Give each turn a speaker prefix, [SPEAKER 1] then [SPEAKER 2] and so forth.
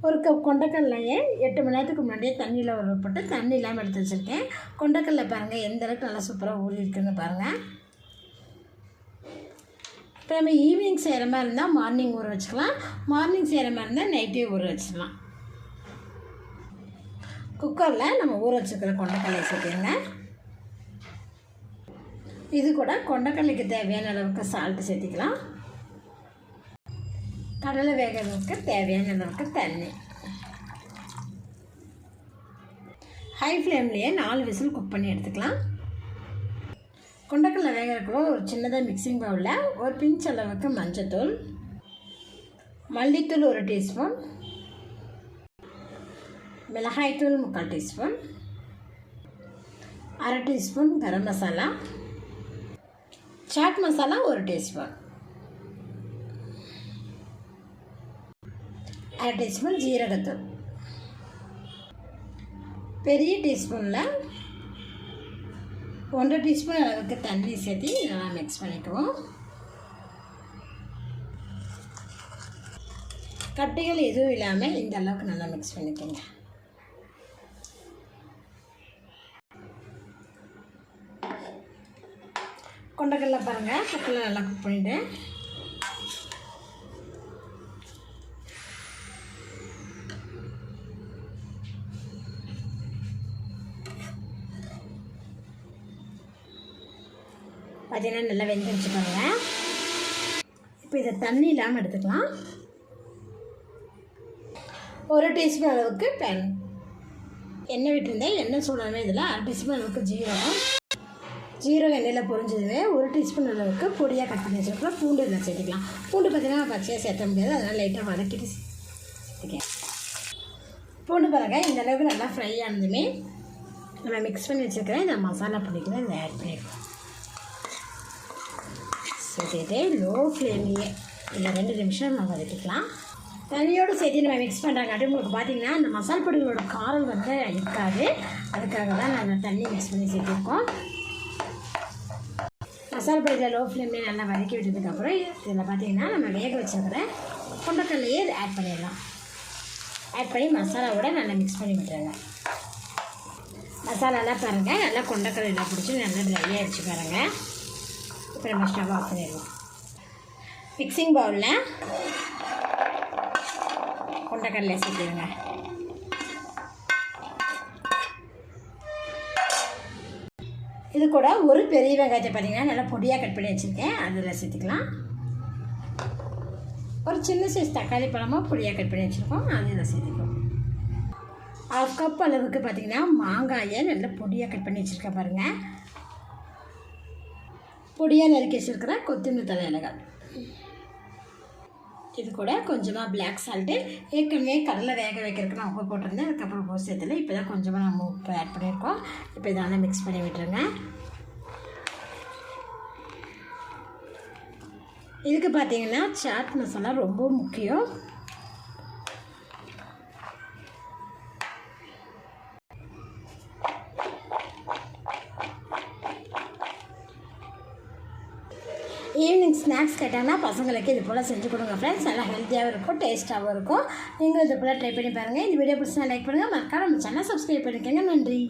[SPEAKER 1] ஒரு கப் கொண்டக்கடலையே 8 மணி நேரத்துக்கு முன்னாடியே தண்ணியில் ஊற போட்டு தண்ணி இல்லாமல் எடுத்து வச்சுருக்கேன். கொண்டக்கடலை பாருங்கள் எந்த அளவுக்கு நல்லா சூப்பராக ஊறி இருக்குதுன்னு பாருங்கள். இப்போ நம்ம ஈவினிங் செய்கிற மாதிரி இருந்தால் மார்னிங் ஊற வச்சுக்கலாம், மார்னிங் செய்கிற மாதிரி இருந்தால் நைட்டே ஊற வச்சுக்கலாம். குக்கரில் நம்ம ஊற வச்சுருக்கிற கொண்டக்கடலை சேர்த்துங்க. இது கூட கொண்டக்கடலைக்கு தேவையான அளவுக்கு சால்ட்டு சேர்த்திக்கலாம். கடலை வேகிறதுக்கு தேவையான அளவுக்கு தண்ணி. ஹை ஃப்ளேம்லேயே 4 விசில் குக் பண்ணி எடுத்துக்கலாம். கொண்டக்கடலை வேகிறதுக்குள்ள ஒரு சின்னதாக மிக்சிங் பவுலில் ஒரு பிஞ்ச் அளவுக்கு மஞ்சத்தூள், மல்லித்தூள் 1 டீஸ்பூன், மிளகாய்த்தூள் 3/4 teaspoon, 1/2 teaspoon garam masala, chaat masala 1 teaspoon, 1/2 teaspoon ஜீரகத்தூள். பெரிய டீஸ்பூனில் 1 டீஸ்பூன் அளவுக்கு தண்ணி சேர்த்து நல்லா மிக்ஸ் பண்ணிக்குவோம். கட்டிகள் எதுவும் இல்லாமல் இந்த அளவுக்கு நல்லா மிக்ஸ் பண்ணிக்கோங்க. கொண்டக்கடலை பாருங்கள் குக்கரில் நல்லா குக் பண்ணிவிட்டேன். பார்த்தீங்கன்னா நல்லா வெந்துருச்சு பாருங்கள். இப்போ இதை தண்ணி இல்லாமல் எடுத்துக்கலாம். 1 டீஸ்பூன் அளவுக்கு எண்ணெய் விட்டுருந்தேன். எண்ணெய் சூடானே இதில் 1/2 டீஸ்பூன் அளவுக்கு ஜீரகம் எண்ணெயில் பொரிஞ்சதுவே 1 டீஸ்பூன் அளவுக்கு பொடியாக கட் பண்ணி வச்சுருக்கலாம். பூண்டு இதில் சேர்த்துக்கலாம். பூண்டு பார்த்திங்கன்னா பச்சையாக சேர்த்த முடியாது, அதனால் லைட்டாக வதக்கிட்டு சேர்த்துக்கேன். பூண்டு பாருங்கள் இந்த அளவுக்கு நல்லா ஃப்ரை ஆனதுமே நம்ம மிக்ஸ் பண்ணி வச்சுருக்கிறேன் இந்த மசாலா பொடிகளை இதை ஆட் பண்ணிடுவோம். சேர்த்துட்டு லோ ஃப்ளேம்லேயே இல்லை 2 நிமிஷம் நம்ம வதக்கிக்கலாம். தண்ணியோடு சேர்த்து நம்ம மிக்ஸ் பண்ணுறாங்காட்டி உங்களுக்கு பார்த்திங்கன்னா அந்த மசால் பொடிகளோட காரம் வந்து இருக்காது. அதுக்காக தான் நாங்கள் தண்ணி மிக்ஸ் பண்ணி சேர்த்துருக்கோம். மசால் பொடியில் லோ ஃப்ளேம்லேயே நல்லா வதக்கி விட்டதுக்கப்புறம் இதில் பார்த்திங்கன்னா நம்ம வேக வச்சுருக்கிற கொண்டக்கடலையே ஆட் பண்ணிடலாம். ஆட் பண்ணி மசாலாவோட நல்லா மிக்ஸ் பண்ணி விட்டுருங்க. மசாலாலாம் பாருங்கள் நல்லா கொண்டக்கடலையில் பிடிச்சி நல்லா ட்ரை ஆகிடுச்சு பாருங்கள். இப்போ நம்ம ஸ்டவ் ஆஃப் பண்ணிடுவோம். மிக்சிங் பவுலில் கொண்டக்கடலை சேர்த்துடுங்க. இது கூட ஒரு பெரிய வெங்காயத்தை பார்த்திங்கன்னா நல்லா பொடியாக கட் பண்ணி வச்சுருக்கேன், அதில் சேர்த்துக்கலாம். ஒரு சின்ன சைஸ் தக்காளி பழமாக பொடியாக கட் பண்ணி வச்சுருக்கோம், அதில் சேர்த்துக்கலாம். 1/2 கப் அளவுக்கு பார்த்திங்கன்னா மாங்காயை நல்லா பொடியாக கட் பண்ணி வச்சுருக்கேன் பாருங்கள். பொடியாக நறுக்கி வச்சுருக்கிற கொத்தமல்லி தழை இலைகள். இது கூட கொஞ்சமாக பிளாக் சால்ட்டு. ஏற்கனவே கடலை வேக வைக்கிறதுக்கு நான் உப்பு போட்டிருந்தேன், அதுக்கப்புறம் உப்பு சேர்த்துல. இப்போ தான் கொஞ்சமாக நம்ம உப்பு ஆட் பண்ணியிருக்கோம். இப்போ இதெல்லாம் மிக்ஸ் பண்ணி விட்டுருங்க. இதுக்கு பார்த்தீங்கன்னா சாட் மசாலா ரொம்ப முக்கியம். ஈவினிங் ஸ்நாக்ஸ் கேட்டாங்கன்னா பசங்களுக்கு இது போல் செஞ்சு கொடுங்க ஃப்ரெண்ட்ஸ். நல்லா ஹெல்த்தியாகவும் இருக்கும், டேஸ்ட்டாகவும் இருக்கும். நீங்களும் இது போல் ட்ரை பண்ணி பாருங்கள். இந்த வீடியோ பிடிச்சா லைக் பண்ணுங்கள், மறக்காம நம்ம சேனல் சப்ஸ்கிரைப் பண்ணிக்கோங்க. நன்றி.